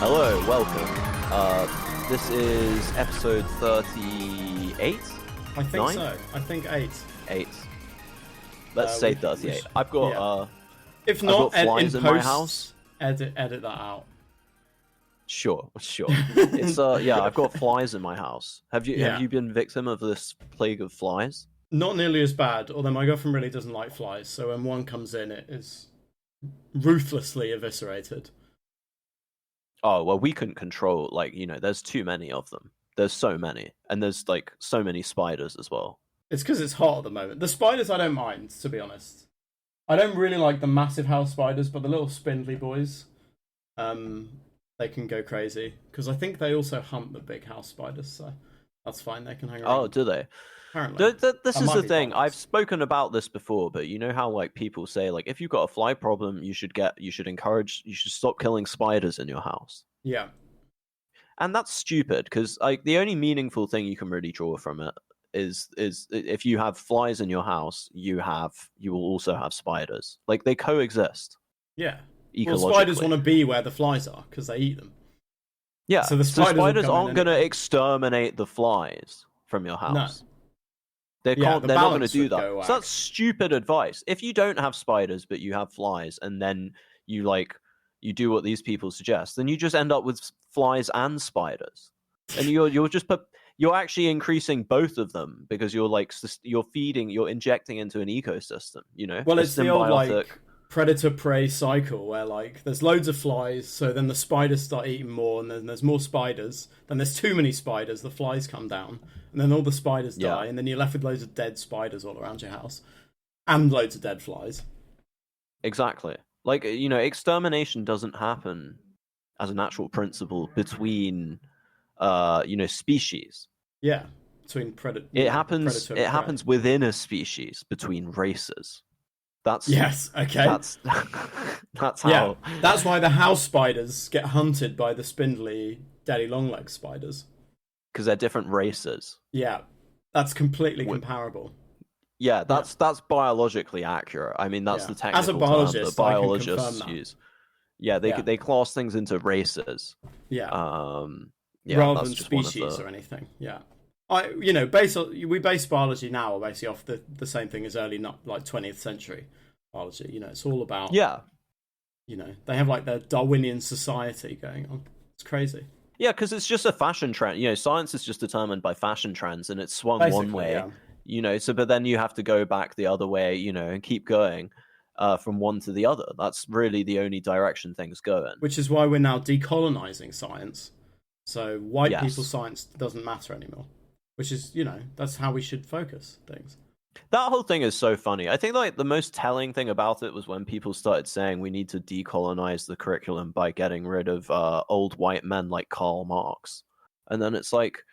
Hello, welcome. This is episode 38? I think Nine? so. I think 8. 8. Let's say 38. I've got, If I've not, got flies in in my post, house. edit that out. Sure. It's, I've got flies in my house. Have Yeah. you been victim of this plague of flies? Not nearly as bad, although my girlfriend really doesn't like flies, so when one comes in, it is ruthlessly eviscerated. Oh, well, we couldn't control, there's too many of them. There's so many. And there's, so many spiders as well. It's because it's hot at the moment. The spiders I don't mind, to be honest. I don't really like the massive house spiders, but the little spindly boys, they can go crazy. Because I think they also hunt the big house spiders, so that's fine. They can hang around. Oh, do they? Apparently. This is might the be thing. biased. I've spoken about this before, but you know how people say if you've got a fly problem, you should stop killing spiders in your house. Yeah. And that's stupid because the only meaningful thing you can really draw from it is if you have flies in your house, you will also have spiders. They coexist. Yeah. Ecologically. Well, spiders want to be where the flies are because they eat them. Yeah. So the spiders will come aren't in going to anyway. exterminate the flies from your house. No. They Yeah, can't. the They're not going to balance do would that. go So whack. that's stupid advice. If you don't have spiders but you have flies, and then you do what these people suggest, then you just end up with flies and spiders, and you're actually increasing both of them because you're injecting into an ecosystem. Well, a it's the old symbiotic- predator-prey cycle where there's loads of flies, so then the spiders start eating more, and then there's more spiders. Then there's too many spiders, the flies come down, and then all the spiders die, and then you're left with loads of dead spiders all around your house, and loads of dead flies. Exactly. Extermination doesn't happen as a natural principle between, species. Yeah, between predator. It happens. Predator and It prey. happens within a species between races. That's Yes. Okay. That's how. That's why the house spiders get hunted by the spindly, daddy long-legged spiders. Because they're different races. Yeah, that's completely comparable. Yeah, that's biologically accurate. I mean, that's Yeah. the technical As a term biologist, that I can biologists confirm that. use. Yeah, they class things into races. Yeah. Yeah, Rather that's than just one of species the- or anything. Yeah. We base biology now basically off the same thing as early 20th century biology. It's all about Yeah. They have their Darwinian society going on. It's crazy. Yeah, because it's just a fashion trend. Science is just determined by fashion trends, and it's swung Basically, one way. yeah. But then you have to go back the other way, and keep going from one to the other. That's really the only direction things go in. Which is why we're now decolonizing science. So white Yes. people's science doesn't matter anymore. Which is, that's how we should focus things. That whole thing is so funny. I think the most telling thing about it was when people started saying we need to decolonize the curriculum by getting rid of old white men like Karl Marx. And then it's like,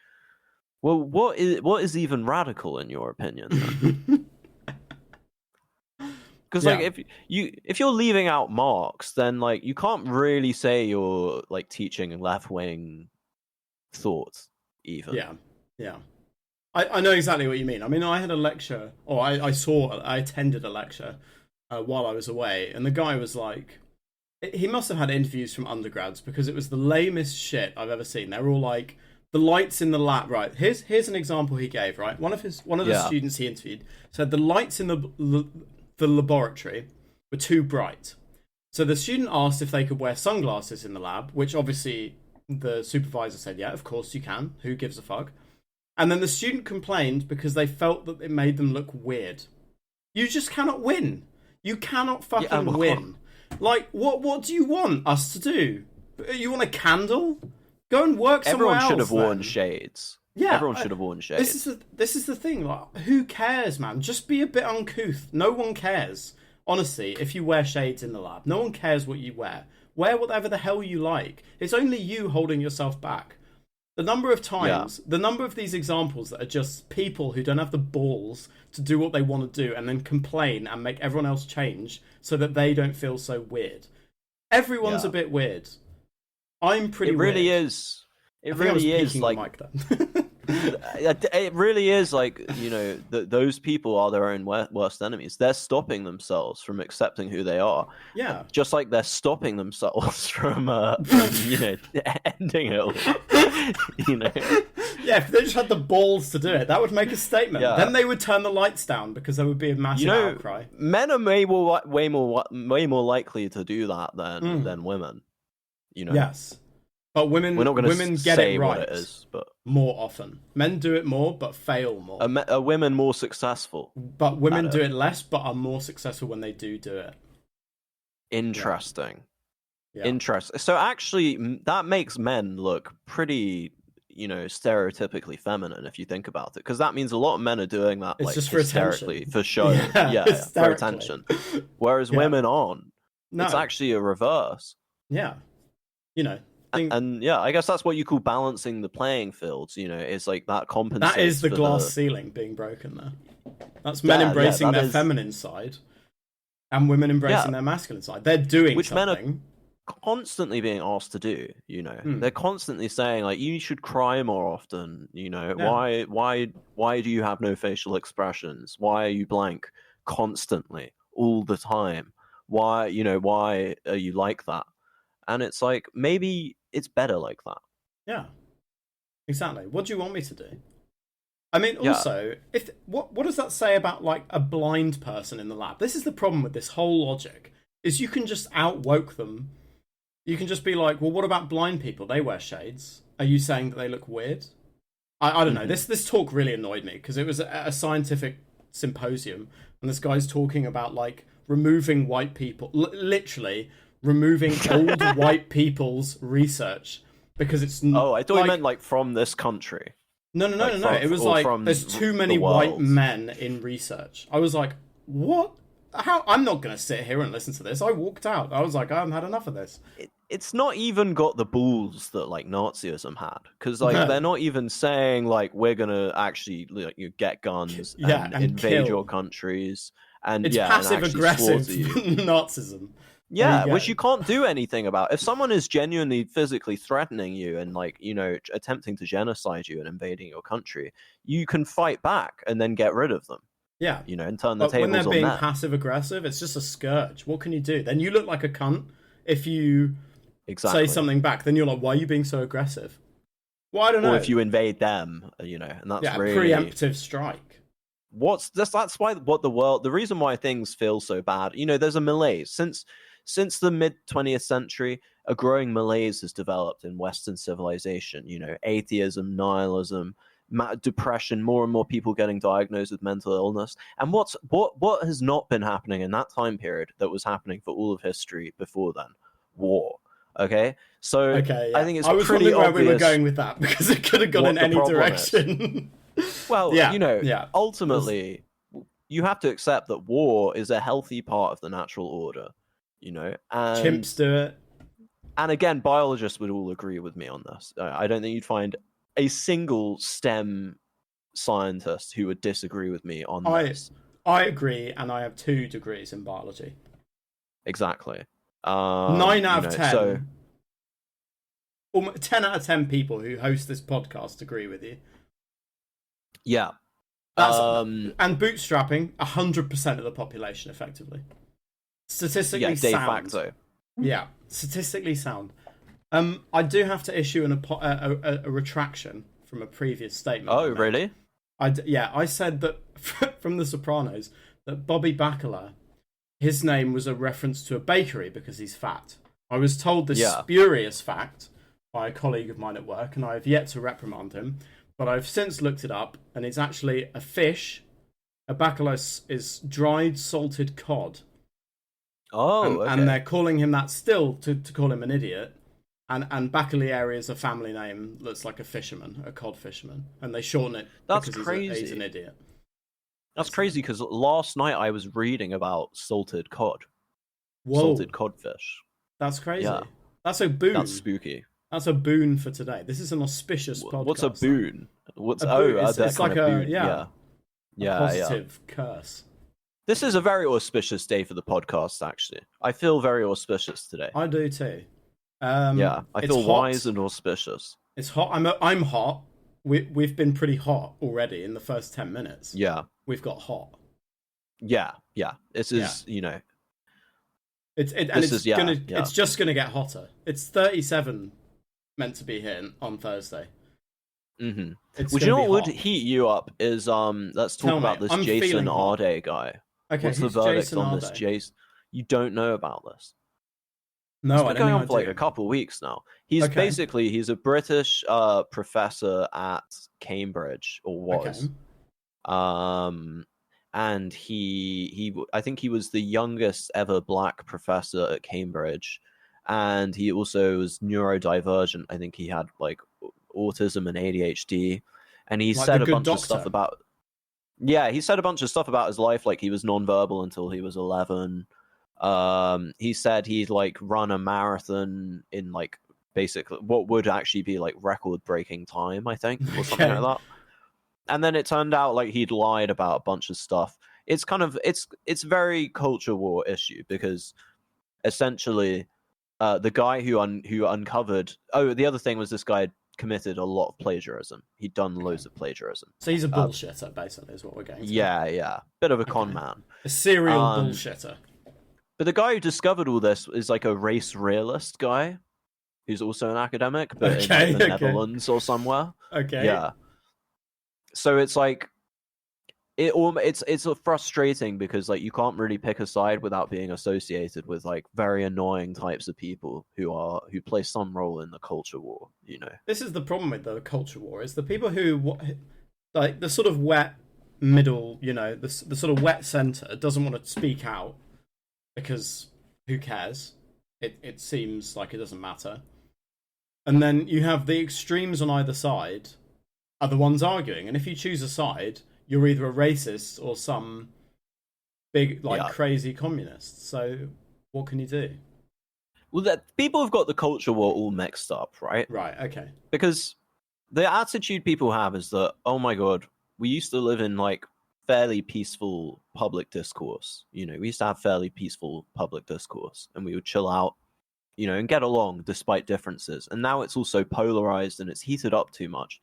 well, what is even radical in your opinion? Because if you're leaving out Marx, then you can't really say you're teaching left wing thoughts even. Yeah. I know exactly what you mean. I mean, I had a lecture, or I attended a lecture while I was away, and the guy was he must have had interviews from undergrads because it was the lamest shit I've ever seen. They were all the lights in the lab. Right, here's an example he gave. Right, one of the students he interviewed said the lights in the laboratory were too bright. So the student asked if they could wear sunglasses in the lab, which obviously the supervisor said, yeah, of course you can. Who gives a fuck? And then the student complained because they felt that it made them look weird. You just cannot win. You cannot fucking win. What do you want us to do? You want a candle? Go and work somewhere else. Everyone should have worn then. shades. Yeah, everyone should have worn shades. This is the thing. Who cares, man? Just be a bit uncouth. No one cares. Honestly, if you wear shades in the lab, no one cares what you wear. Wear whatever the hell you like. It's only you holding yourself back. The number of times, the number of these examples that are just people who don't have the balls to do what they want to do and then complain and make everyone else change so that they don't feel so weird. Everyone's a bit weird. I'm pretty weird. It really is. It I think really I was is peeking on Mike then. It really is like, those people are their own worst enemies. They're stopping themselves from accepting who they are. Yeah. Just like they're stopping themselves from ending it all. Yeah, if they just had the balls to do it, that would make a statement. Yeah. Then they would turn the lights down because there would be a massive outcry. Men are way more likely to do that than women. Yes. But women get say it right what it is, but more often. Men do it more, but fail more. Are women more successful? But women do it less, but are more successful when they do it. Interesting. Yeah. Interesting. So actually, that makes men look pretty, stereotypically feminine if you think about it, because that means a lot of men are doing that, it's like, just for hysterically, attention. for show, for attention. Whereas women aren't. No. It's actually a reverse. Yeah. And I guess that's what you call balancing the playing fields. It's like that compensates. That is the glass ceiling being broken there. That's men embracing their feminine side, and women embracing their masculine side. They're doing which something. Men are constantly being asked to do. They're constantly saying, like, you should cry more often. Why do you have no facial expressions? Why are you blank constantly all the time? Why are you like that? And it's like, maybe it's better like that. Yeah, exactly. What do you want me to do? I mean, also, what does that say about, like, a blind person in the lab? This is the problem with this whole logic, is you can just out-woke them. You can just be like, well, what about blind people? They wear shades. Are you saying that they look weird? I don't know. This talk really annoyed me, because it was a scientific symposium, and this guy's talking about, like, removing white people, literally removing old white people's research because it's I thought you meant, like, from this country. No. It was like, there's too many white men in research. I was like, what? How? I'm not going to sit here and listen to this. I walked out. I was like, I haven't had enough of this. It's not even got the balls that, like, Nazism had, because, like, they're not even saying, like, we're going to actually, like, get guns and invade your countries. And it's passive aggressive Nazism. Yeah, which you can't do anything about. If someone is genuinely physically threatening you and, like, attempting to genocide you and invading your country, you can fight back and then get rid of them. Yeah. And turn the tables on them. When they're being passive aggressive, it's just a scourge. What can you do? Then you look like a cunt if you say something back. Then you're like, why are you being so aggressive? Well, I don't know. Or if you invade them, and that's really preemptive strike. That's why the reason why things feel so bad. There's a malaise since the mid-20th century. A growing malaise has developed in Western civilization. Atheism, nihilism, depression, more and more people getting diagnosed with mental illness. And what has not been happening in that time period that was happening for all of history before then? War. Okay, so I think it's I was pretty wondering obvious where we were going with that, because it could have gone in any direction. Well, ultimately, you have to accept that war is a healthy part of the natural order. And chimps do it. And again, biologists would all agree with me on this. I don't think you'd find a single STEM scientist who would disagree with me on this. I agree, and I have 2 degrees in biology. Exactly. 9 out of 10. 10 out of 10 people who host this podcast agree with you. Yeah. And bootstrapping 100% of the population, effectively. Statistically sound. De facto. Yeah, statistically sound. I do have to issue a retraction from a previous statement. Oh, really? I said that from The Sopranos that Bobby Bacala, his name was a reference to a bakery because he's fat. I was told this spurious fact by a colleague of mine at work, and I have yet to reprimand him. But I've since looked it up, and it's actually a fish. A bacala is dried salted cod. Oh, okay. And they're calling him that still to call him an idiot. And Bacalieri is a family name that's like a fisherman, a cod fisherman. And they shorten it because he's an idiot. That's crazy, because last night I was reading about salted cod. Whoa. Salted codfish. That's crazy. Yeah. That's a boon. That's spooky. That's a boon for today. This is an auspicious podcast. What's a boon? It's like a positive curse. This is a very auspicious day for the podcast, actually. I feel very auspicious today. I do too. I feel wise and auspicious. It's hot. I'm hot. we've been pretty hot already in the first 10 minutes. Yeah. We've got hot. Yeah. This is, It's just gonna get hotter. It's 37 meant to be here on Thursday. Mm-hmm. Well, you know what would heat you up is let's talk about this Jason Arde guy. Okay, what's the verdict on this, Jason? You don't know about this. No, it's been going on for like a couple of weeks now. He's he's a British professor at Cambridge, or was. And he I think he was the youngest ever black professor at Cambridge, and he also was neurodivergent. I think he had like autism and ADHD, and he said a bunch of stuff about he said a bunch of stuff about his life, like he was nonverbal until he was 11. He said he'd like run a marathon in like basically what would actually be like record breaking time, I think, or something like that. And then it turned out like he'd lied about a bunch of stuff. It's kind of it's very culture war issue, because essentially the guy who uncovered the other thing was this guy had committed a lot of plagiarism. He'd done loads of plagiarism. So he's a bullshitter, basically, is what we're getting to. Yeah. Bit of a con man. A serial bullshitter. But the guy who discovered all this is like a race realist guy who's also an academic, but in like, the Netherlands or somewhere. Okay. Yeah. So it's like it's frustrating, because like you can't really pick a side without being associated with like very annoying types of people who play some role in the culture war. This is the problem with the culture war, is the people who like the sort of wet middle, the sort of wet center doesn't want to speak out, because who cares? It seems like it doesn't matter. And then you have the extremes on either side are the ones arguing, and if you choose a side, you're either a racist or some big crazy communist. So what can you do? Well, people have got the culture war all mixed up, right? Right, okay. Because the attitude people have is that, oh my god, we used to live in like fairly peaceful public discourse. We used to have fairly peaceful public discourse, and we would chill out, and get along despite differences. And now it's all so polarized and it's heated up too much.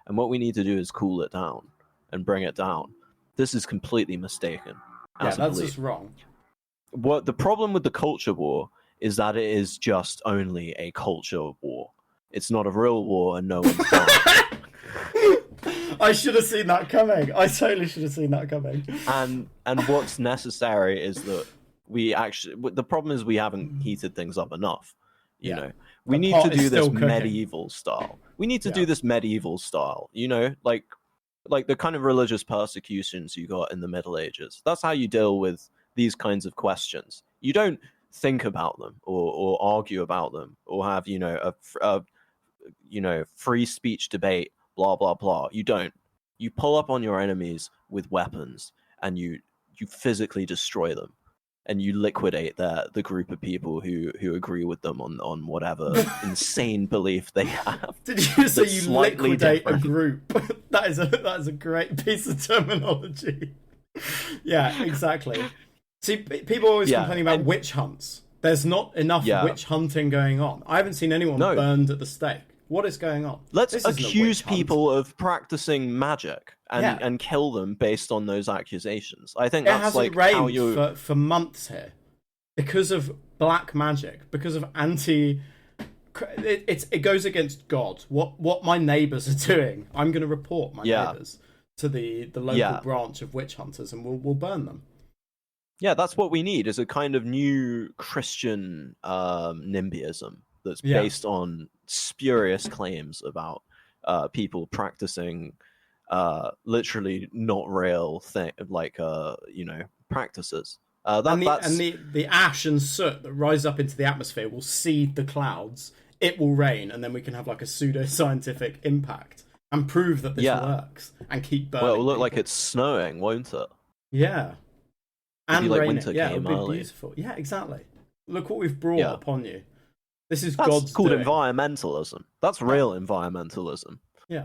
And what we need to do is cool it down and bring it down. This is completely mistaken. That's just wrong. What the problem with the culture war is that it is just only a culture war. It's not a real war, and no one's done. I should have seen that coming. I totally should have seen that coming. And what's necessary is that the problem is we haven't heated things up enough. We need to do this medieval style. We need to do this medieval style, like the kind of religious persecutions you got in the Middle Ages. That's how you deal with these kinds of questions. You don't think about them or argue about them or have, a free speech debate, blah, blah, blah. You don't. You pull up on your enemies with weapons and you physically destroy them. And you liquidate the group of people who agree with them on whatever insane belief they have. Did you say you liquidate a group? That is a great piece of terminology. Yeah, exactly. See, people always complaining about witch hunts. There's not enough witch hunting going on. I haven't seen anyone burned at the stake. What is going on? Let's accuse people of practicing magic and kill them based on those accusations. I think that's like how you for months here because of black magic, because of it goes against God. What my neighbours are doing, I'm going to report my neighbours to the local branch of witch hunters, and we'll burn them. Yeah, that's what we need, is a kind of new Christian NIMBYism that's based on spurious claims about people practicing literally not real practices. And the ash and soot that rise up into the atmosphere will seed the clouds. It will rain, and then we can have like a pseudo-scientific impact and prove that this works and keep burning. Well, it will look like it's snowing, won't it? Yeah. And like raining. Winter It'll came be early. Beautiful. Yeah, exactly. Look what we've brought upon you. This is That's God's called doing. environmentalism. That's real environmentalism. Yeah.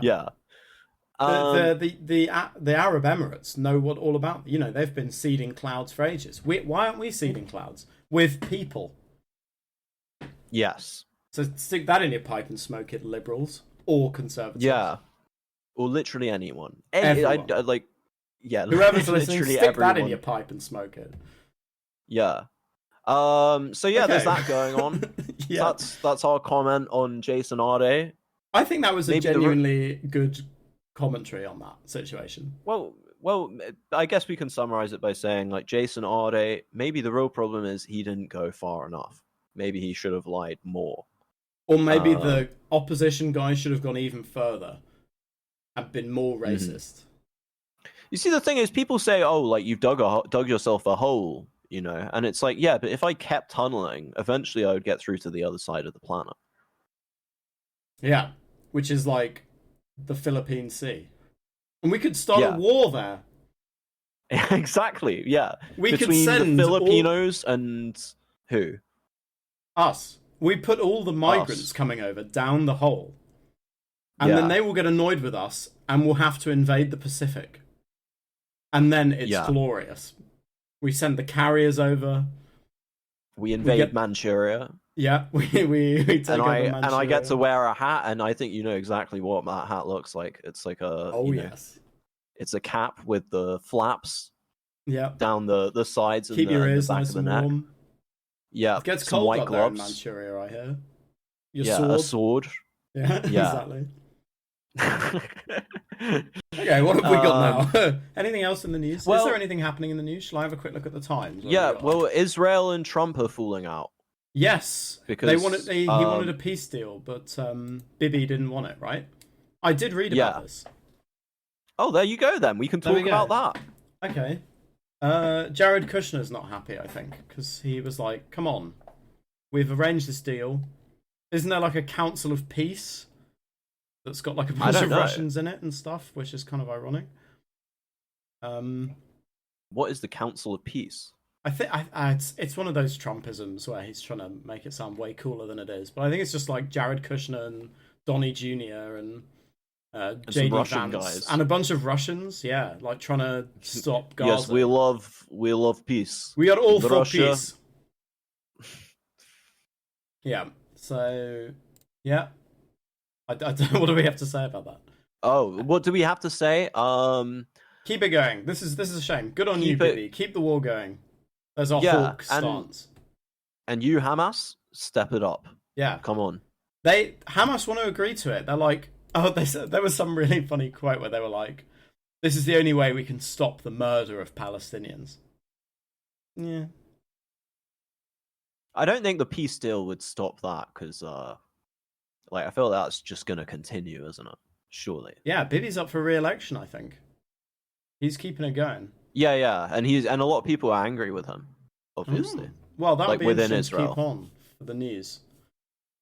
The Arab Emirates know what all about. They've been seeding clouds for ages. Why aren't we seeding clouds with people? Yes. So stick that in your pipe and smoke it, liberals or conservatives. Yeah. or literally anyone. Everyone. Like, yeah, Whoever's listening, literally stick everyone. that in your pipe and smoke it. Yeah. So yeah, there's Okay. that going on. Yeah. That's our comment on Jason Arde. I think that was a Maybe genuinely good commentary on that situation. Well, I guess we can summarize it by saying, like, Jason Arde, maybe the real problem is he didn't go far enough. Maybe he should have lied more. Or maybe the opposition guy should have gone even further and been more racist. You see, the thing is, people say, "Oh, like you've dug yourself a hole," you know, and it's like, yeah, but if I kept tunneling, eventually I would get through to the other side of the planet. Yeah, which is like the Philippine Sea, and we could start a war there. Exactly. Yeah, we between could send the Filipinos and who? Us. We put all the migrants coming over down the hole, and then they will get annoyed with us, and we'll have to invade the Pacific. And then it's glorious. We send the carriers over. We invade Manchuria. Yeah, we take over Manchuria. And I get to wear a hat, and I think you know exactly what that hat looks like. It's like a it's a cap with the flaps. Yeah, down the sides. Keep and your the ears back nice of the and neck. warm. Yeah, it gets some cold white up there in gloves. Manchuria, I hear. A sword. Yeah, exactly. Okay, what have we got now? Anything else in the news? Is there anything happening in the news? Shall I have a quick look at the Times? Israel and Trump are falling out. Yes, because he wanted a peace deal, but Bibi didn't want it, right? I did read about this. Oh, there you go then. We can talk about that. Okay. Jared Kushner's not happy, I think, because he was like, come on, we've arranged this deal. Isn't there like a Council of Peace that's got like a bunch of Russians in it and stuff, which is kind of ironic. What is the Council of Peace? I think it's one of those Trumpisms where he's trying to make it sound way cooler than it is. But I think it's just like Jared Kushner and Donnie Jr. and JD Vance guys. and a bunch of Russians, like trying to stop Gaza. Yes, we love peace. We are all for peace. Yeah. So, yeah. I don't know, what do we have to say about that? Oh, what do we have to say? Keep it going. This is a shame. Good on you, Bibi. Keep the war going. There's our hawk stance. And you, Hamas, step it up. Yeah. Come on. Hamas want to agree to it. They're like, they said there was some really funny quote where they were like, "This is the only way we can stop the murder of Palestinians." Yeah. I don't think the peace deal would stop that because, I feel that's just going to continue, isn't it? Surely. Yeah, Bibi's up for re-election, I think. He's keeping it going. Yeah, and a lot of people are angry with him, obviously. Well, that would be within interesting Israel. To keep on for the news.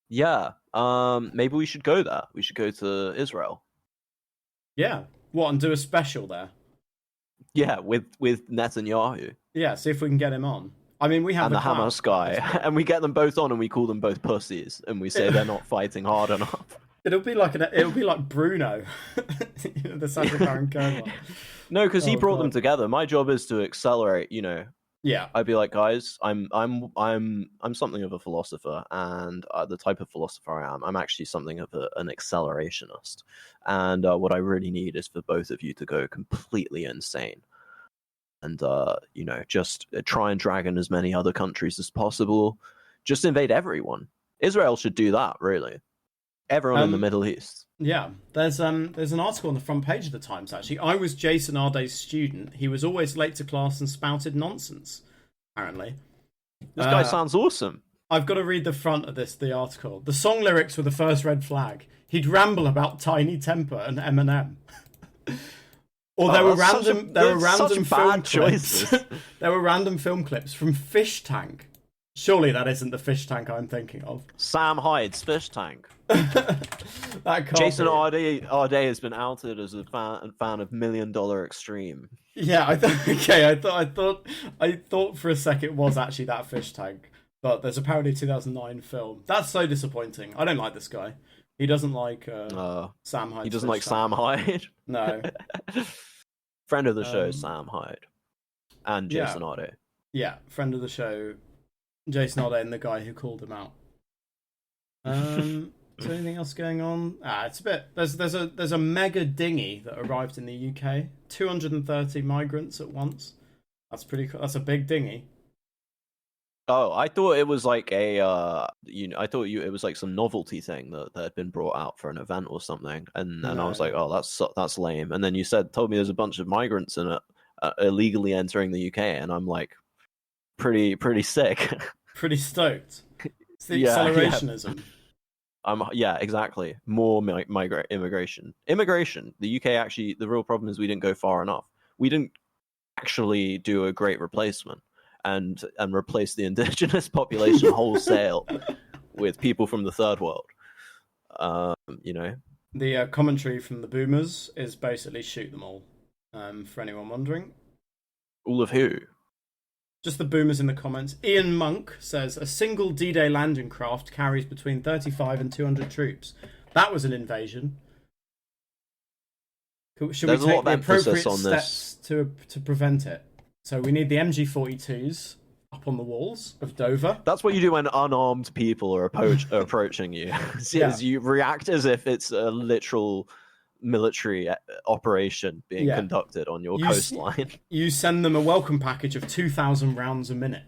Yeah, maybe we should go there. We should go to Israel. Yeah, what, and do a special there? Yeah, with Netanyahu. Yeah, see if we can get him on. I mean, we have the Hamas guy, and we get them both on, and we call them both pussies, and we say they're not fighting hard enough. It'll be like Bruno, the Sacha Baron Cohen one. No, because he brought them together. My job is to accelerate. Yeah, I'd be like, guys, I'm something of a philosopher, and the type of philosopher I am, I'm actually something of an accelerationist. And what I really need is for both of you to go completely insane. And, just try and drag in as many other countries as possible. Just invade everyone. Israel should do that, really. Everyone in the Middle East. Yeah, there's an article on the front page of the Times, actually. I was Jason Arde's student. He was always late to class and spouted nonsense, apparently. This guy sounds awesome. I've got to read the front of the article. The song lyrics were the first red flag. He'd ramble about Tiny Temper and Eminem. Or there were random film clips. There were random film clips from Fish Tank. Surely that isn't the Fish Tank I'm thinking of. Sam Hyde's Fish Tank. Jason Arde has been outed as a fan of $1 Million Extreme. Yeah, I thought for a second it was actually that Fish Tank, but there's apparently a 2009 film. That's so disappointing. I don't like this guy. He doesn't like Sam Hyde. He doesn't like Sam Hyde. No. Friend of the show, Sam Hyde, and Jason Arde. Yeah, friend of the show, Jason Arde, and the guy who called him out. Is there anything else going on? It's a bit. There's a mega dinghy that arrived in the UK. 230 migrants at once. That's pretty cool. That's a big dinghy. Oh, I thought it was like a, it was like some novelty thing that had been brought out for an event or something, and I was like, oh, that's lame. And then you told me there's a bunch of migrants in it illegally entering the UK, and I'm like, pretty sick. Pretty stoked. It's the accelerationism. Yeah, exactly. More immigration. The UK actually, the real problem is we didn't go far enough. We didn't actually do a great replacement. And replace the indigenous population wholesale with people from the third world. The commentary from the boomers is basically shoot them all. For anyone wondering, all of who? Just the boomers in the comments. Ian Monk says a single D-Day landing craft carries between 35 and 200 troops. That was an invasion. Should we take the appropriate steps to prevent it? So we need the MG42s up on the walls of Dover. That's what you do when unarmed people are approaching you. Is you react as if it's a literal military operation being conducted on your coastline. You send them a welcome package of 2,000 rounds a minute.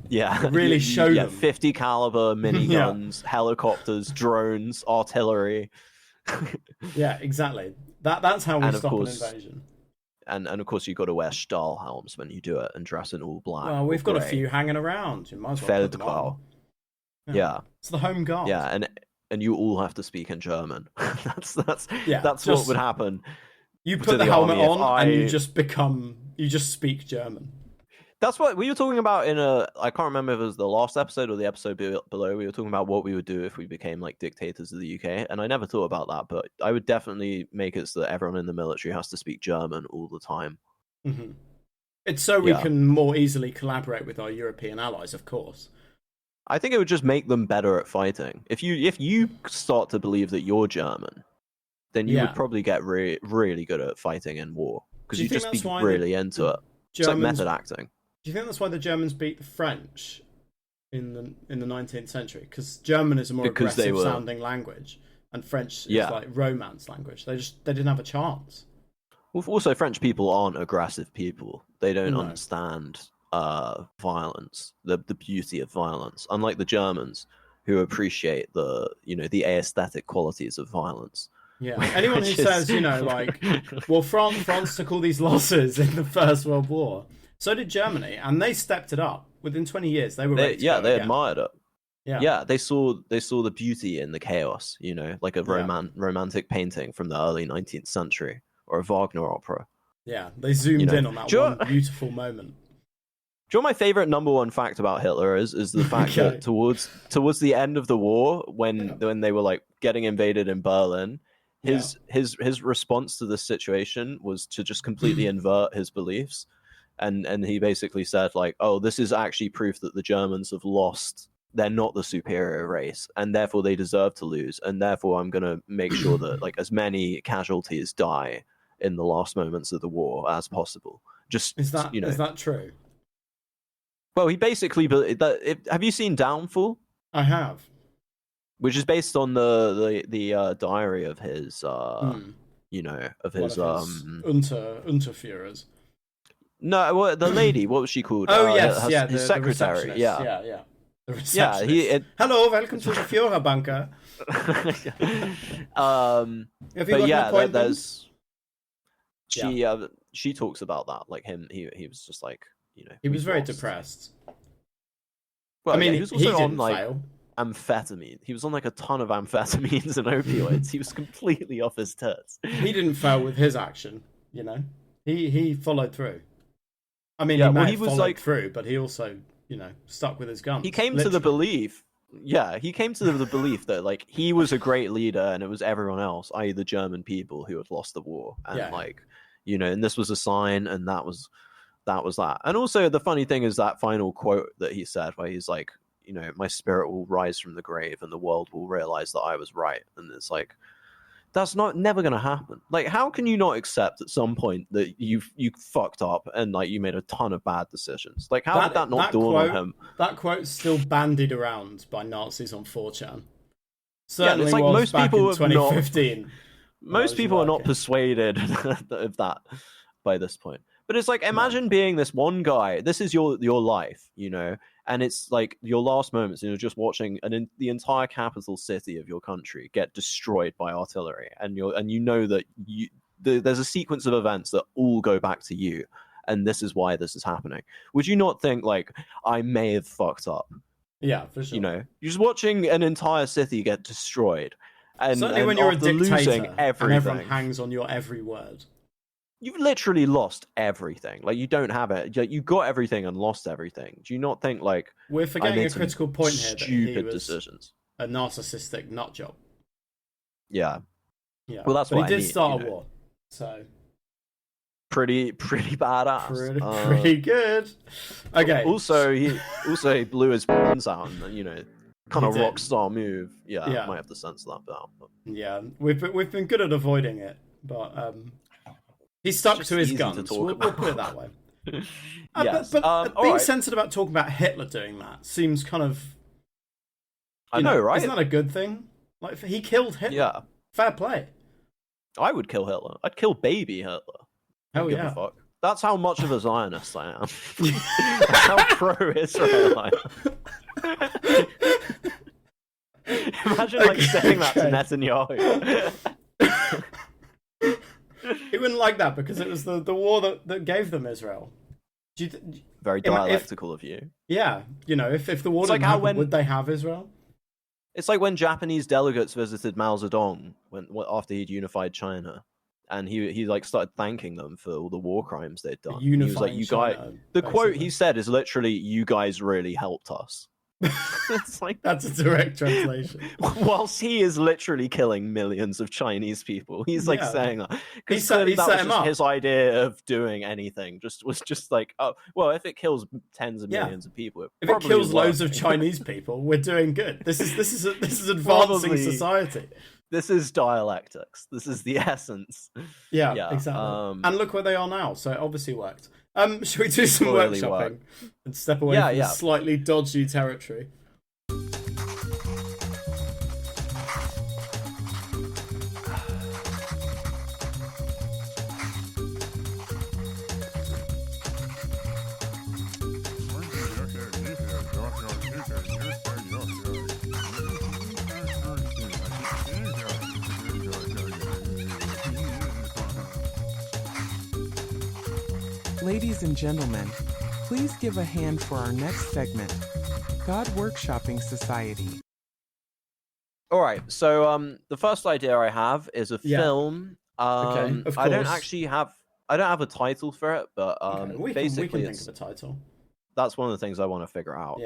Yeah, really show them 50 caliber miniguns, helicopters, drones, artillery. Yeah, exactly. That's how we stop an invasion. And of course, you've got to wear Stahl helms when you do it and dress in all black. Well, we've got a few hanging around. You might as well put them on. Yeah. It's the home guard. Yeah, and you all have to speak in German. that's what would happen. You put the helmet on and you just speak German. That's what we were talking about I can't remember if it was the last episode or the episode below. We were talking about what we would do if we became like dictators of the UK. And I never thought about that, but I would definitely make it so that everyone in the military has to speak German all the time. Mm-hmm. It's so we can more easily collaborate with our European allies, of course. I think it would just make them better at fighting. If you start to believe that you're German, then you would probably get really good at fighting in war. Because you just be really into it. It's like method acting. Do you think that's why the Germans beat the French in the 19th century? Because German is a more aggressive sounding language, and French is like Romance language. They didn't have a chance. Well, also, French people aren't aggressive people. They don't understand violence, the beauty of violence. Unlike the Germans, who appreciate the aesthetic qualities of violence. Yeah. Anyone who says, well, France took all these losses in the First World War. So did Germany, and they stepped it up. Within 20 years, they were ready to go they again. admired it. Yeah, they saw the beauty in the chaos, like a romantic painting from the early 19th century or a Wagner opera. Yeah, they zoomed in on that one beautiful moment. Do you know what my favorite number one fact about Hitler is the fact that towards the end of the war, when they were like getting invaded in Berlin, his response to this situation was to just completely invert his beliefs. And he basically said, like, oh, this is actually proof that the Germans have lost. They're not the superior race, and therefore they deserve to lose. And therefore I'm going to make sure that like as many casualties die in the last moments of the war as possible. Is that true? Well, he basically... have you seen Downfall? I have. Which is based on the diary of his, of his Unterführers. No, the lady. What was she called? Oh yes, his secretary. Yeah. The receptionist. Hello, welcome to the Führerbunker. Have you got an appointment? She talks about that. Like him, he was just like he was very depressed. Well, I mean, he was also on like fail. Amphetamine. He was on like a ton of amphetamines and opioids. He was completely off his tits. He didn't fail with his action. He followed through. I mean, he followed through, but he also, stuck with his guns. He came to the belief. Yeah, he came to the belief that like he was a great leader, and it was everyone else, i.e., the German people, who had lost the war, and and this was a sign, and that was that. And also, the funny thing is that final quote that he said, where he's like, my spirit will rise from the grave, and the world will realize that I was right, and it's like. That's never going to happen. Like, how can you not accept at some point that you fucked up and like you made a ton of bad decisions? Like, how did that not dawn on him? That quote's still bandied around by Nazis on 4chan. Certainly it's like was most back people in have 2015. not. Most people are not persuaded of that by this point. But it's like, imagine being this one guy. This is your life, you know, and it's like your last moments, and you're just watching the entire capital city of your country get destroyed by artillery, and you know that there's a sequence of events that all go back to you, and this is why this is happening. Would you not think like, I may have fucked up? Yeah, for sure. You know, you're just watching an entire city get destroyed, and certainly when you're a dictator losing and everything, everyone hangs on your every word. You've literally lost everything. Like, you don't have it. You got everything and lost everything. Do you not think like we're forgetting a critical point here? Stupid that he was decisions. A narcissistic nutjob. Yeah. Yeah. Well, that's but what he I did mean, start you a know. war, so Pretty badass. Pretty good. Okay. Also, he blew his pants out, and you know, kind of rock star move. Yeah, might have to censor that bit out. But... yeah, we've been good at avoiding it, but he stuck to his guns. We'll put it that way. Yes. But being right. censored about talking about Hitler doing that seems kind of. I know, right? Isn't that a good thing? Like, he killed Hitler. Yeah. Fair play. I would kill Hitler. I'd kill baby Hitler. Hell give yeah. a fuck. That's how much of a Zionist I am. That's how pro-Israel I am. Imagine saying that to Netanyahu. He wouldn't like that because it was the war that gave them Israel. Very dialectical of you. Yeah, you know, if the war didn't happen, would they have Israel? It's like when Japanese delegates visited Mao Zedong after he'd unified China, and he like started thanking them for all the war crimes they'd done. He was like, "You guys," the quote he said is literally, "You guys really helped us." It's like that's a direct translation. Whilst he is literally killing millions of Chinese people, he's like saying that because that was just his idea of doing anything. Was just like, oh well, if it kills tens of millions of people, if it kills loads of Chinese people, we're doing good. This is advancing society. This is dialectics. This is the essence. Yeah, exactly. And look where they are now. So it obviously worked. Should we do some workshopping and step away from slightly dodgy territory? Ladies and gentlemen, please give a hand for our next segment, God Workshopping Society. All right, so the first idea I have is a film. Okay, of course. I don't have a title for it, but we basically can think of a title. That's one of the things I want to figure out.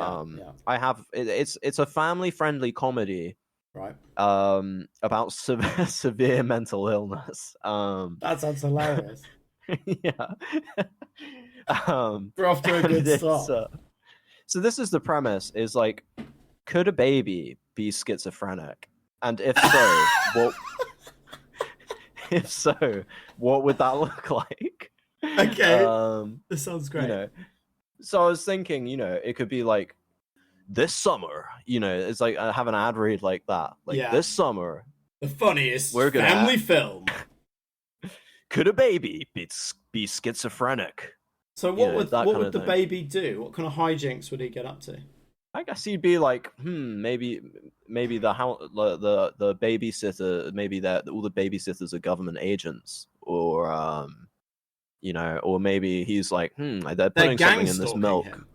I have it's a family-friendly comedy, right? About severe mental illness. That sounds hilarious. Yeah. We're off to a good start. So this is the premise: is like, could a baby be schizophrenic? And if so, what? If so, what would that look like? Okay, this sounds great. You know, so I was thinking, you know, it could be like, this summer, you know, it's like I have an ad read like that, like this summer, the funniest family film. Could a baby be schizophrenic? So what would the baby do? What kind of hijinks would he get up to? I guess he'd be like, maybe the babysitter, maybe that all the babysitters are government agents, or you know, or maybe he's like, they're putting something in this milk. Him.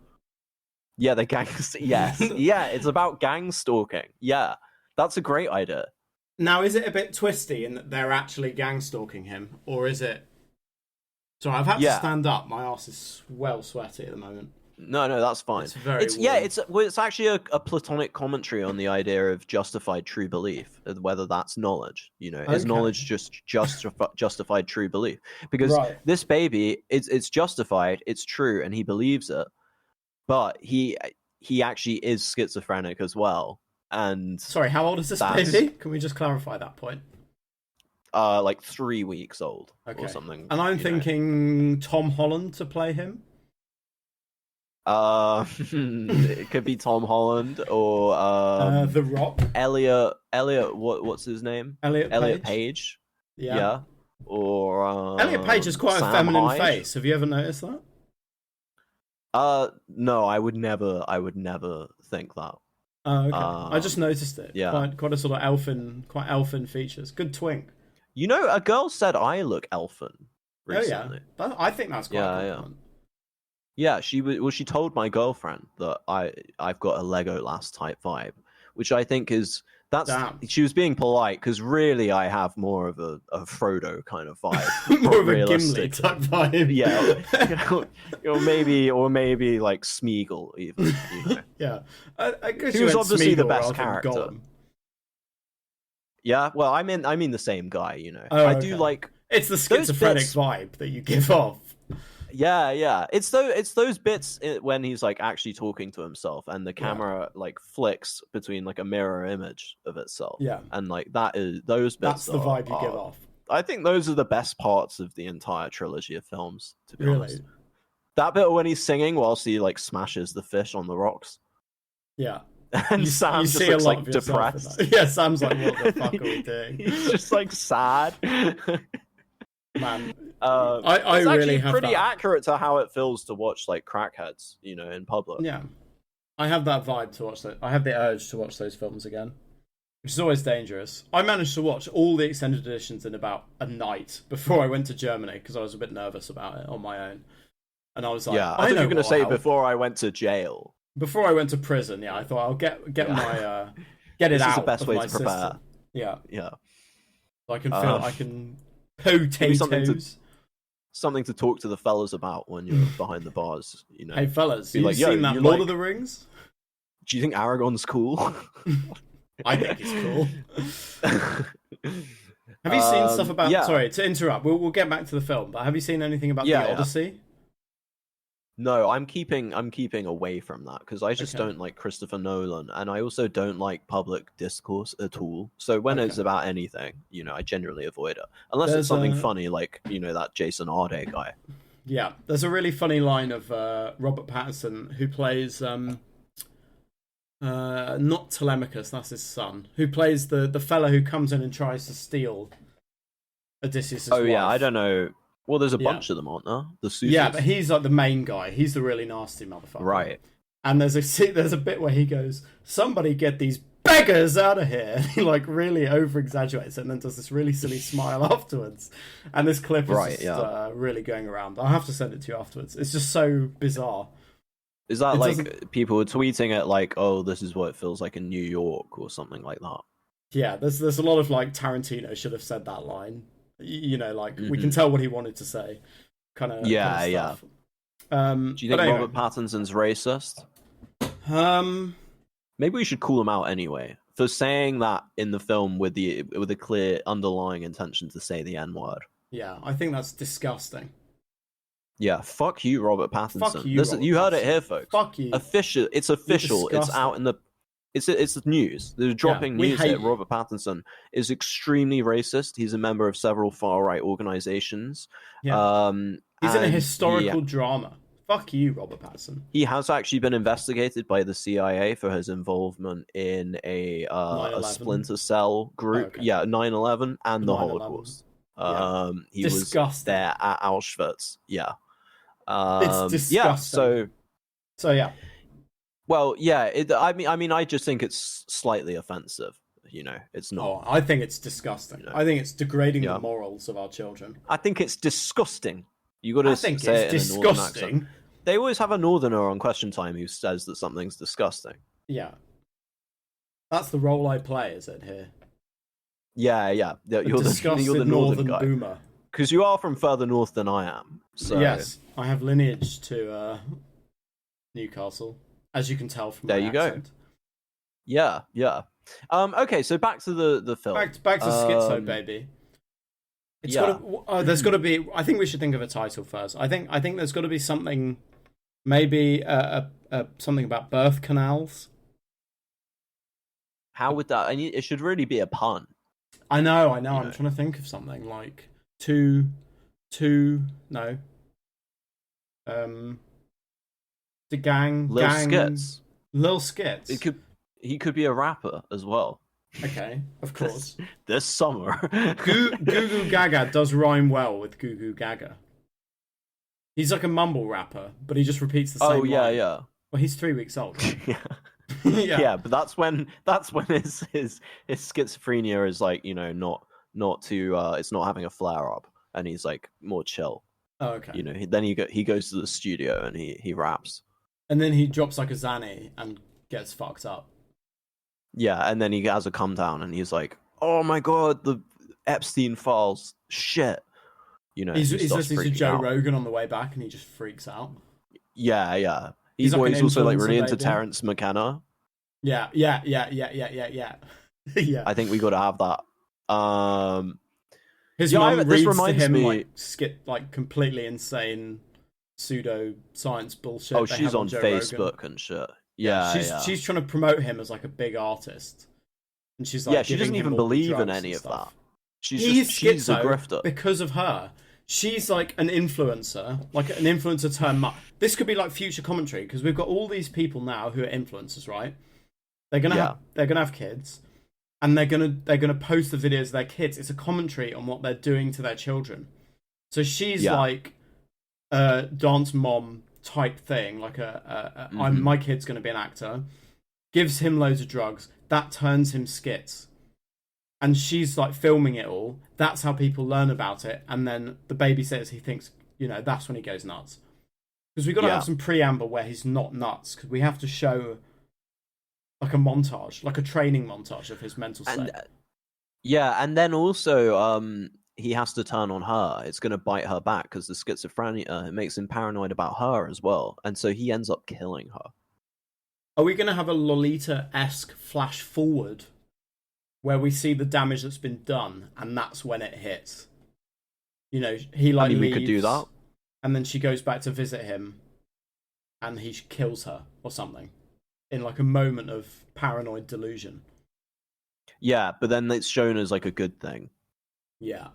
Yeah, the gang. Yes, yeah, it's about gang stalking. Yeah, that's a great idea. Now, is it a bit twisty in that they're actually gang stalking him, or is it? Sorry, I've had to stand up. My ass is well sweaty at the moment. No, that's fine. It's very it's actually a platonic commentary on the idea of justified true belief, whether that's knowledge. You know, is knowledge just justified true belief? Because this baby, it's justified, it's true, and he believes it, but he actually is schizophrenic as well. And sorry, how old is this baby? Can we just clarify that point? Like 3 weeks old or something. And I'm thinking Tom Holland to play him. It could be Tom Holland or The Rock, Elliot. What's his name? Elliot Page. Yeah. Yeah. Or Elliot Page has quite a Sam feminine Hyde. face. Have you ever noticed that? No, I would never think that. Oh, okay. I just noticed it. Yeah. Quite a sort of quite elfin features. Good twink. You know, a girl said I look elfin recently. Oh yeah, I think that's quite a compliment. Yeah, she told my girlfriend that I've got a Legolas type vibe, which I think is she was being polite because really I have more of a Frodo kind of vibe, more of a Gimli type vibe. Yeah, or maybe like Smeagol even. You know? Yeah, he was obviously the best character. Yeah, well, I mean the same guy. You know, I do like it's the schizophrenic vibe that you give off. Yeah. It's those bits when he's like actually talking to himself, and the camera like flicks between like a mirror image of itself. Yeah, and like those bits. That's the vibe you give off. I think those are the best parts of the entire trilogy of films. To be honest, that bit when he's singing whilst he like smashes the fish on the rocks. Yeah. And Sam just looks like depressed. Yeah, Sam's like, what the fuck are we doing? He's just like sad. Man, I really actually have pretty that. accurate to how it feels to watch like crackheads, you know, in public. Yeah, I have that vibe to watch that. I have the urge to watch those films again, which is always dangerous. I managed to watch all the extended editions in about a night before I went to Germany because I was a bit nervous about it on my own. And I was like, yeah, I thought you were going to say before I went to jail. Before I went to prison, yeah, I thought I'll get my get it this out. This is the best of way my to prepare. system. Yeah. So I can feel I can potatoes. Something to talk to the fellas about when you're behind the bars, you know. Hey fellas, have you seen that Lord of the Rings? Do you think Aragorn's cool? I think he's cool. Have you seen stuff about? Yeah. Sorry to interrupt. We'll get back to the film, but have you seen anything about the Odyssey? No, I'm keeping away from that because I just don't like Christopher Nolan, and I also don't like public discourse at all. So when it's about anything, you know, I generally avoid it unless it's something funny, like you know that Jason Arde guy. Yeah, there's a really funny line of Robert Pattinson who plays not Telemachus, that's his son, who plays the fella who comes in and tries to steal Odysseus' wife. Yeah, I don't know. Well, there's a bunch of them, aren't there? The suitors. Yeah, but he's like the main guy. He's the really nasty motherfucker. Right. And there's a bit where he goes, "Somebody get these beggars out of here." And he like really over exaggerates it and then does this really silly smile afterwards. And this clip is really going around. I'll have to send it to you afterwards. It's just so bizarre. Is that people were tweeting it like, "Oh, this is what it feels like in New York" or something like that? Yeah, there's a lot of like Tarantino should have said that line. You know, like we can tell what he wanted to say. Kind of stuff. Do you think Robert Pattinson's racist? Maybe we should call him out anyway for saying that in the film with a clear underlying intention to say the N-word. Yeah, I think that's disgusting. Yeah, fuck you, Robert Pattinson. Fuck you, you heard it here, folks. Fuck you. It's official. It's out in the. It's news. They're dropping news that Robert Pattinson is extremely racist. He's a member of several far-right organizations. Yeah. He's in a historical drama. Fuck you, Robert Pattinson. He has actually been investigated by the CIA for his involvement in a Splinter Cell group. 9/11 and the Holocaust. He was there at Auschwitz. Yeah. It's disgusting. So yeah. Well, yeah. I mean, I just think it's slightly offensive. You know, it's not. Oh, I think it's disgusting. You know? I think it's degrading the morals of our children. I think it's disgusting. You got to say it in a northern accent. They always have a northerner on Question Time who says that something's disgusting. Yeah, that's the role I play. Is it here? Yeah. You're the northern guy. Boomer. Because you are from further north than I am. So. Yes, I have lineage to Newcastle, as you can tell from my accent. Go. Yeah. Okay, so back to the film. Back to Schizo, baby. There's got to be. I think we should think of a title first. I think there's got to be something, maybe something about birth canals. How would that? It should really be a pun. I know. I'm trying to think of something like no. The gang, Little skits. Little skits. He could be a rapper as well. Okay, of course. This summer. Goo Goo Gaga does rhyme well with Goo Goo Gaga. He's like a mumble rapper, but he just repeats the same line. Yeah. Well, he's 3 weeks old. yeah. Yeah. But that's when his schizophrenia is like, not too it's not having a flare up, and he's like more chill. Oh, okay. Then he goes to the studio and he raps. And then he drops like a Zanny and gets fucked up. Yeah, and then he has a come down and he's like, "Oh my god, the Epstein files, shit." He's listening to Joe out. Rogan on the way back, and he just freaks out. Yeah. He's like He's also like really into baby. Terrence McKenna. Yeah. Yeah. I think we got to have that. His Yeah, mum this reads to reminds him me- like completely insane pseudo science bullshit. Oh, they she's have on Joe Facebook Rogan. and shit. Yeah, She's trying to promote him as like a big artist, and she's like, she doesn't giving even him all the believe in drugs any and of stuff. that. She's a schizo grifter. because of her. She's like an influencer, turned This could be like future commentary, because we've got all these people now who are influencers, right? They're gonna have kids, and they're gonna post the videos of their kids. It's a commentary on what they're doing to their children. So she's like a dance mom type thing, like my kid's gonna be an actor. Gives him loads of drugs. That turns him skits. And she's like filming it all. That's how people learn about it. And then the baby says he thinks, that's when he goes nuts. Because we've got to have some preamble where he's not nuts. Because we have to show like a montage, like a training montage of his mental state. And then also he has to turn on her. It's going to bite her back because the schizophrenia, it makes him paranoid about her as well. And so he ends up killing her. Are we going to have a Lolita-esque flash forward where we see the damage that's been done, and that's when it hits? He leaves, we could do that. And then she goes back to visit him, and he kills her or something in like a moment of paranoid delusion. Yeah, but then it's shown as like a good thing. Yeah,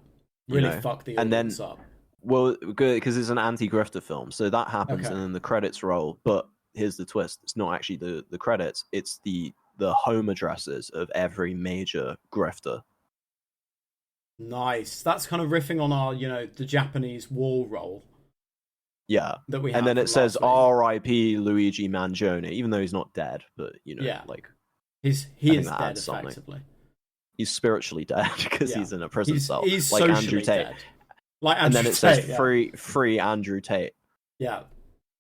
really fuck the audience up. Well, good, because it's an anti-grifter film, so that happens, and then the credits roll. But here's the twist: it's not actually the credits; it's the home addresses of every major grifter. Nice. That's kind of riffing on our, the Japanese wall roll. Yeah. That we have. And then it says R.I.P. Luigi Mangione, even though he's not dead, but like he is dead effectively. He's spiritually dead because he's in a prison cell. He's like socially Andrew Tate. Dead. Like Andrew and then it Tate, says free Andrew Tate. Yeah.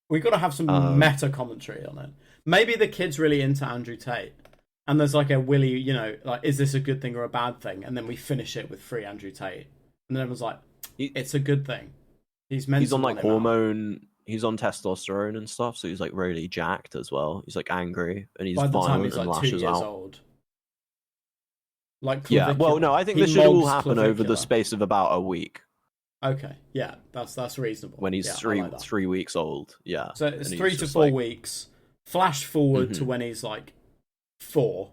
We've got to have some meta commentary on it. Maybe the kid's really into Andrew Tate. And there's like a Willy, like, is this a good thing or a bad thing? And then we finish it with free Andrew Tate. And then everyone's like, it's a good thing. He's on like hormone. He's on testosterone and stuff, so he's like really jacked as well. He's like angry and he's by the violent time he's and like 2 lashes years out. old. Like Well, no, I think this should all happen over the space of about a week. Okay, yeah, that's reasonable. When he's 3 weeks old, yeah. So it's 3 to 4 weeks. Flash forward to when he's like 4,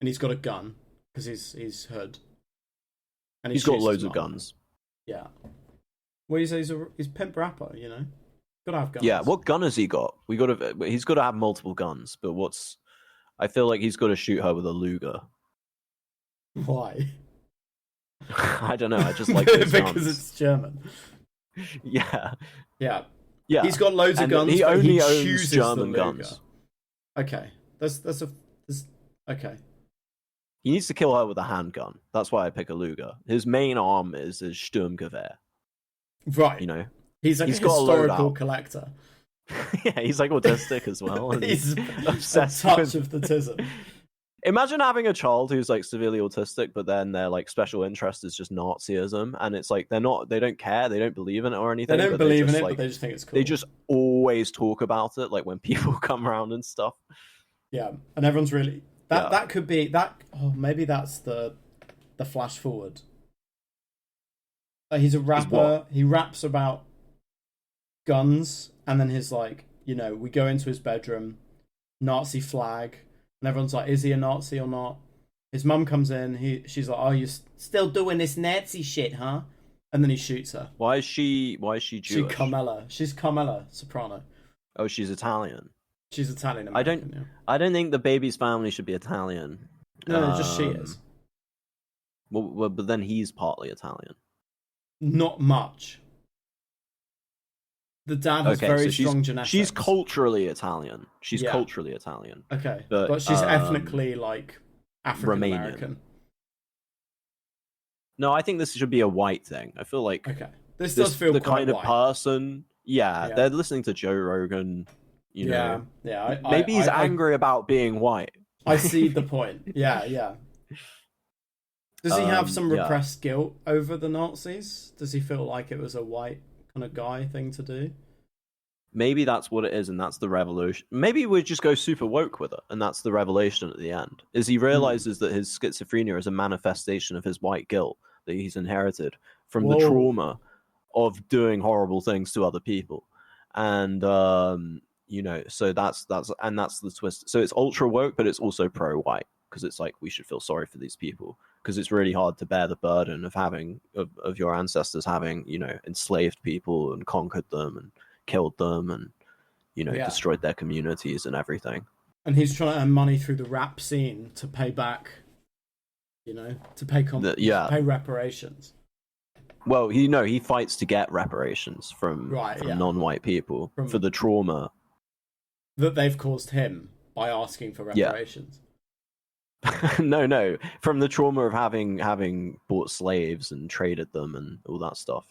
and he's got a gun because he's hood, and he's got loads of guns. Yeah. Well, he's pimp rapper, Gotta have guns. Yeah, what gun has he got? He's got to have multiple guns, but I feel like he's got to shoot her with a Luger. Why? I don't know. I just like those because guns. It's German. Yeah. Yeah. Yeah. He's got loads of guns. He only owns chooses German the guns. Okay. Okay. He needs to kill her with a handgun. That's why I pick a Luger. His main arm is his Sturmgewehr. Right. He's like a historical collector. Yeah, he's like autistic as well. And he's obsessed a touch with... of the tism. Imagine having a child who's like severely autistic, but then their like special interest is just Nazism, and it's like they don't care, they don't believe in it or anything. They don't believe in it, but they just think it's cool. They just always talk about it, like when people come around and stuff. Yeah, and everyone's really that could be that. Oh, maybe that's the flash forward. He's a rapper. He raps about guns, and then his like, we go into his bedroom, Nazi flag. And everyone's like, is he a Nazi or not? His mum comes in. She's like, oh, you're still doing this Nazi shit, huh? And then he shoots her. Why is she Jewish? She's Carmela Soprano. Oh, she's Italian. She's Italian I American. don't. I don't think the baby's family should be Italian. Yeah. No, just she is. Well, but then he's partly Italian. Not much. The dad has very strong genetics. She's culturally Italian. She's Yeah. culturally Italian. Okay, but she's ethnically like African American. No, I think this should be a white thing. I feel like this does feel the quite kind white. of person. Yeah, they're listening to Joe Rogan. You know, Maybe he's angry about being white. I see the point. Yeah. Does he have some repressed guilt over the Nazis? Does he feel like it was a white kind of guy thing to do? Maybe that's what it is, and that's the revolution. Maybe we just go super woke with it, and that's the revelation at the end. Is he realizes that his schizophrenia is a manifestation of his white guilt that he's inherited from the trauma of doing horrible things to other people, and so that's the twist. So it's ultra woke, but it's also pro white because it's like we should feel sorry for these people because it's really hard to bear the burden of having of your ancestors having enslaved people and conquered them and killed them and destroyed their communities and everything. And he's trying to earn money through the rap scene to pay back, to pay reparations. Well, he fights to get reparations from non-white people for the trauma that they've caused him by asking for reparations. No, from the trauma of having bought slaves and traded them and all that stuff.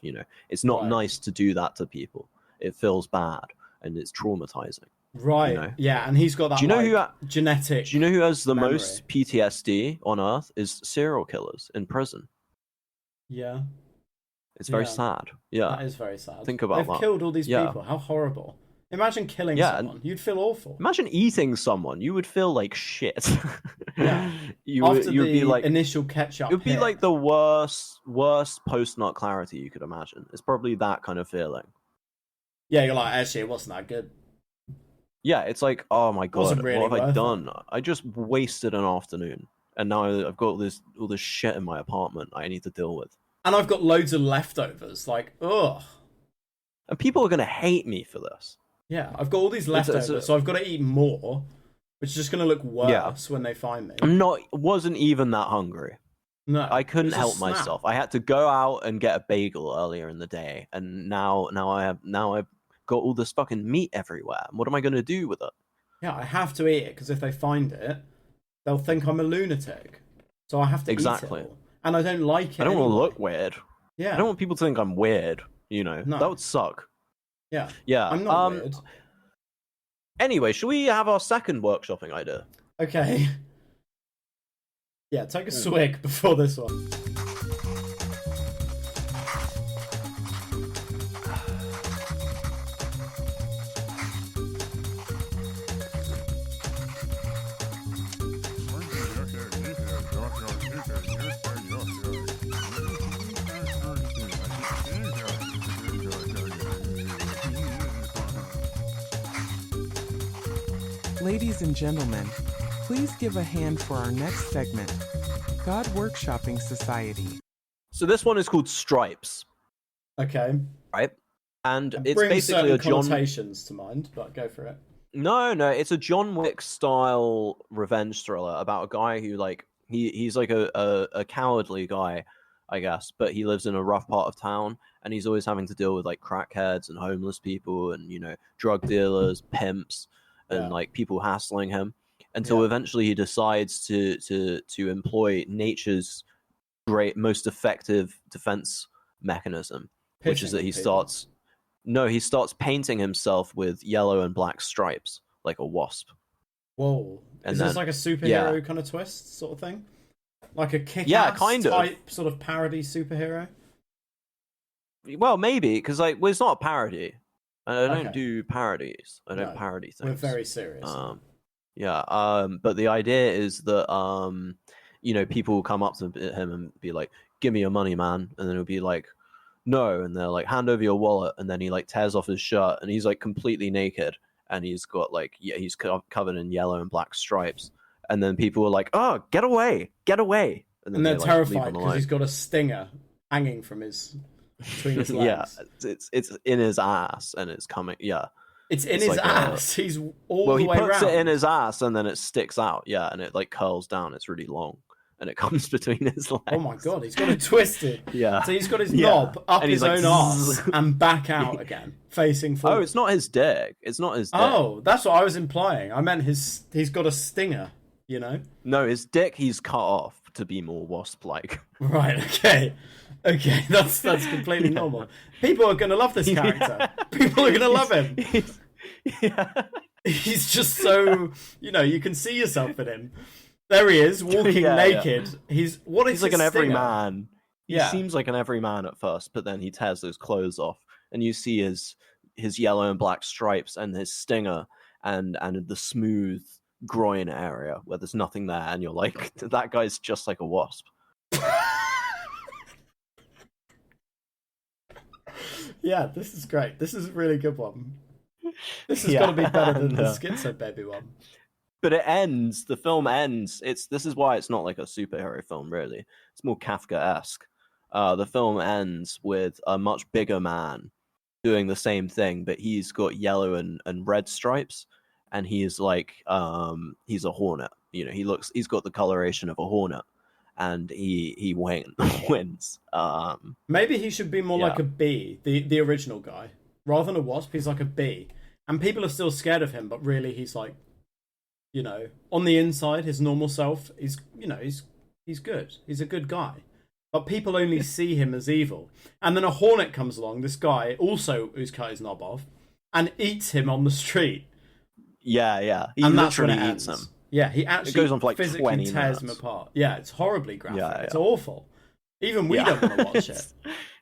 It's not nice to do that to people. It feels bad and it's traumatizing. Right. Yeah, and he's got that genetic. Do you know who has the memory. most PTSD on Earth? Is serial killers in prison. Yeah. It's very sad. Yeah. That is very sad. Think about that. They've killed all these people. How horrible. Imagine killing someone. You'd feel awful. Imagine eating someone. You would feel like shit. Yeah. You'd be like initial catch-up. It would be like the worst post-nut clarity you could imagine. It's probably that kind of feeling. Yeah, you're like, actually, it wasn't that good. Yeah, it's like, oh my god, really what have I done? it. I just wasted an afternoon, and now I've got all this shit in my apartment I need to deal with. And I've got loads of leftovers. Like, ugh. And people are gonna hate me for this. Yeah, I've got all these leftovers, so I've got to eat more, which is just going to look worse when they find me. Wasn't even that hungry. No, I couldn't help myself. I had to go out and get a bagel earlier in the day, and now I've got all this fucking meat everywhere. What am I going to do with it? Yeah, I have to eat it because if they find it, they'll think I'm a lunatic. So I have to eat it all. And I don't like it. I don't want to look weird. Yeah, I don't want people to think I'm weird. No. That would suck. Yeah. Yeah. I'm not weird. Anyway, should we have our second workshopping idea? Okay. Yeah, take a swig before this one. Ladies and gentlemen, please give a hand for our next segment, God Workshopping Society. So this one is called Stripes. Okay. Right? And it's brings basically a John... connotations to mind, but go for it. No, it's a John Wick style revenge thriller about a guy who he's like a cowardly guy, I guess, but he lives in a rough part of town and he's always having to deal with like crackheads and homeless people and drug dealers, pimps, and like people hassling him until eventually he decides to employ nature's most effective defense mechanism, which is that he starts painting himself with yellow and black stripes like a wasp. Whoa. Is this like a superhero kind of twist sort of thing? Like a kick-ass type sort of parody superhero? Well, maybe, because it's not a parody. I don't do parodies. I don't parody things. We're very serious. But the idea is that people will come up to him and be like, "Give me your money, man," and then he'll be like, "No," and they're like, "Hand over your wallet," and then he like tears off his shirt and he's like completely naked and he's got he's covered in yellow and black stripes, and then people are like, "Oh, get away!" And they're terrified because he's got a stinger hanging from his between his legs. Yeah, it's in his ass and it's coming. Yeah, It's in It's his like ass. He's all well, the he way puts around. it in his ass and then it sticks out, yeah, and it like curls down. It's really long, and it comes between his legs. Oh my god, he's got it twisted. Yeah. So he's got his Yeah. knob up And his he's like, own arse "Zzz." and back out again, facing forward. Oh, it's not his dick. It's not his dick. Oh, that's what I was implying. I meant he's got a stinger, you know? No, his dick he's cut off to be more wasp-like. Right, okay. Okay, that's completely normal. People are going to love this character. People are going to love him. Yeah. He's just so, you can see yourself in him. There he is, walking naked. He's He's like his an stinger? everyman. He Yeah. seems like an everyman at first, but then he tears those clothes off, and you see his yellow and black stripes and his stinger and the smooth groin area where there's nothing there, and you're like, that guy's just like a wasp. Yeah, this is great. This is a really good one. This has got to be better than the Schizo Baby one. But the film ends. This is why it's not like a superhero film, really. It's more Kafka-esque. The film ends with a much bigger man doing the same thing, but he's got yellow and red stripes, and he's like, he's a hornet. He's got the coloration of a hornet, and he wins. Maybe he should be more like a bee, the original guy. Rather than a wasp, he's like a bee. And people are still scared of him, but really he's like, on the inside, his normal self, he's good. He's a good guy. But people only see him as evil. And then a hornet comes along, this guy, also who's cut his knob off, and eats him on the street. Yeah. He and literally that's when it eats ends. him. Yeah, he actually It goes on for like physically 20 tears minutes. him apart. Yeah, it's horribly graphic. Yeah. It's awful. Even we don't want to watch it.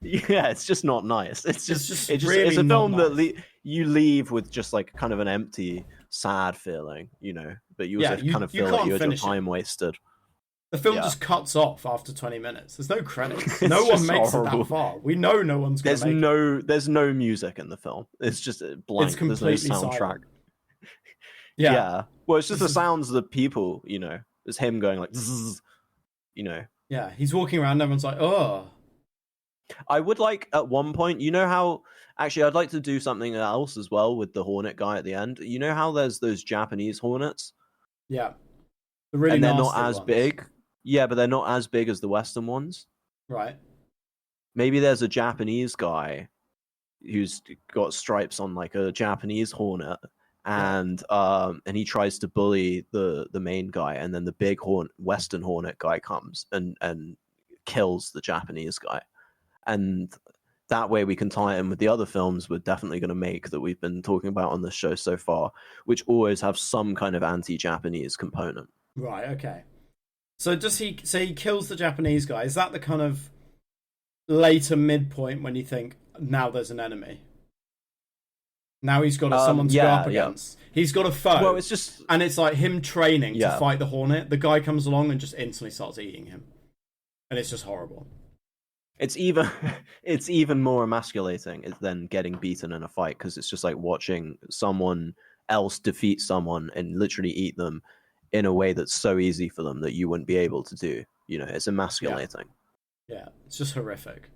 Yeah, it's just not nice. It's really it's a film not that you leave with just like kind of an empty, sad feeling, but you also kind of feel like you had your time wasted. The film just cuts off after 20 minutes. There's no credits. It's No one just makes horrible. it that far. We know no one's going to make it. There's no music in the film. It's just blank. It's completely There's no soundtrack. silent. Yeah. Well, it's just the sounds of the people, It's him going like, zzz, Yeah, he's walking around and everyone's like, oh. I would like at one point, how actually I'd like to do something else as well with the Hornet guy at the end. You know how there's those Japanese Hornets? Yeah. The really and they're nasty not as ones. big. Yeah, but they're not as big as the Western ones. Right. Maybe there's a Japanese guy who's got stripes on like a Japanese Hornet, and he tries to bully the main guy, and then the big Western Hornet guy comes and kills the Japanese guy. And that way we can tie in with the other films we're definitely going to make that we've been talking about on the show so far, which always have some kind of anti-Japanese component. Right, okay. So he kills the Japanese guy. Is that the kind of later midpoint when you think, now there's an enemy? Now he's got someone to go up against. He's got a foe. Well, it's just... And it's like him training to fight the Hornet. The guy comes along and just instantly starts eating him. And it's just horrible. It's even more emasculating than getting beaten in a fight, because it's just like watching someone else defeat someone and literally eat them in a way that's so easy for them that you wouldn't be able to do. It's emasculating. Yeah, it's just horrific.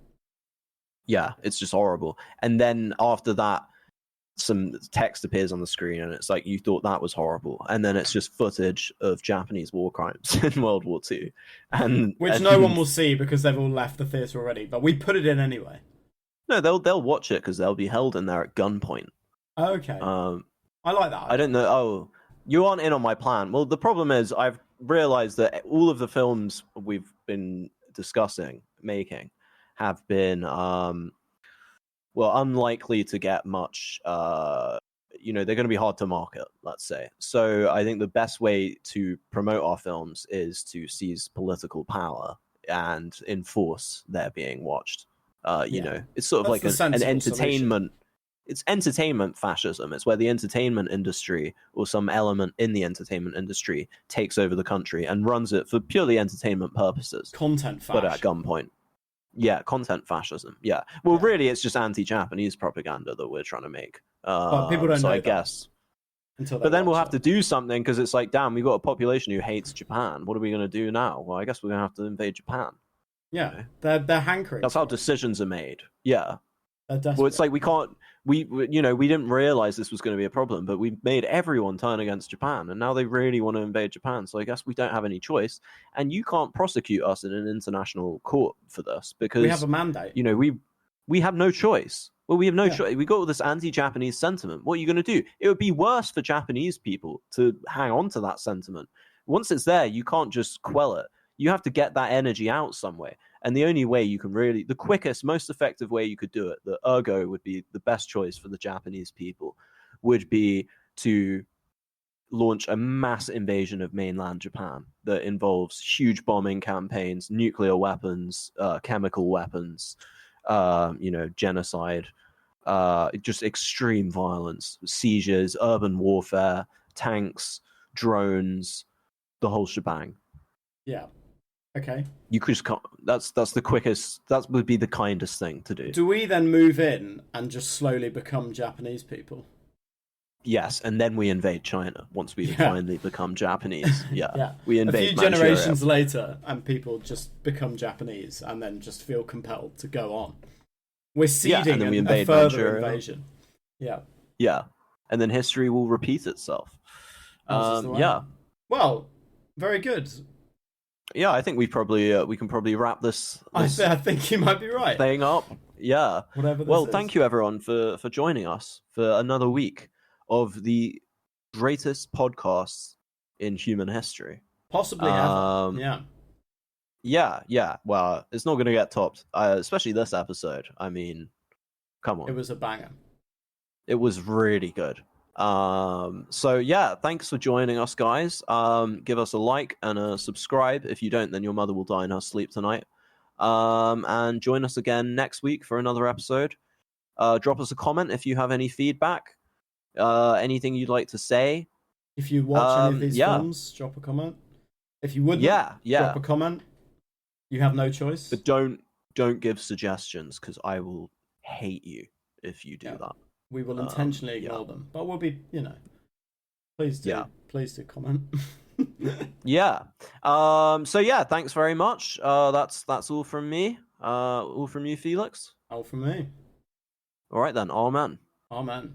Yeah, it's just horrible. And then after that, some text appears on the screen and it's like, you thought that was horrible. And then it's just footage of Japanese war crimes in World War II. Which no one will see because they've all left the theatre already, but we put it in anyway. No, they'll watch it because they'll be held in there at gunpoint. Okay. I like that. I don't know. Oh, you aren't in on my plan. Well, the problem is I've realized that all of the films we've been discussing making have been unlikely to get much they're going to be hard to market, let's say. So I think the best way to promote our films is to seize political power and enforce their being watched. It's sort of like an entertainment. It's entertainment fascism. It's where the entertainment industry or some element in the entertainment industry takes over the country and runs it for purely entertainment purposes. Content fascism. But at gunpoint. Yeah, content fascism. Yeah. Well, really, it's just anti-Japanese propaganda that we're trying to make. But people don't know I that guess. But then we'll have to do something because it's like, damn, we've got a population who hates Japan. What are we going to do now? Well, I guess we're going to have to invade Japan. Yeah, they're hankering. That's how decisions are made. Yeah. Well, it's like we can't. We didn't realize this was going to be a problem, but we made everyone turn against Japan, and now they really want to invade Japan. So I guess we don't have any choice, and you can't prosecute us in an international court for this because we have a mandate. We have no choice. Well, we have no choice. We got all this anti-Japanese sentiment. What are you going to do? It would be worse for Japanese people to hang on to that sentiment. Once it's there, you can't just quell it. You have to get that energy out some way. And the only way you can really, the quickest, most effective way you could do it, the ergo would be the best choice for the Japanese people, would be to launch a mass invasion of mainland Japan that involves huge bombing campaigns, nuclear weapons, chemical weapons, genocide, just extreme violence, seizures, urban warfare, tanks, drones, the whole shebang. Yeah. Okay. You could just can't. That's the quickest. That would be the kindest thing to do. Do we then move in and just slowly become Japanese people? Yes, and then we invade China once we finally become Japanese. Yeah. We invade a few generations later, and people just become Japanese, and then just feel compelled to go on. We're seeding and then we a further invasion. Yeah. Yeah, and then history will repeat itself. Well, very good. Yeah, I think we can probably wrap this I think you might be right. Thing up. Yeah. Whatever. Thank you everyone for joining us for another week of the greatest podcasts in human history. Possibly ever. Yeah. Well, it's not going to get topped, especially this episode. I mean, come on. It was a banger. It was really good. Thanks for joining us, guys. Give us a like and a subscribe. If you don't, then your mother will die in her sleep tonight. And join us again next week for another episode. Drop us a comment if you have any feedback, anything you'd like to say. If you watch any of these films, drop a comment. If you wouldn't, drop a comment. You have no choice. But don't give suggestions, because I will hate you if you do that. We will intentionally ignore them, but we'll be, please do comment. Thanks very much. That's all from me. All from you, Felix. All from me. All right then. Amen. Amen.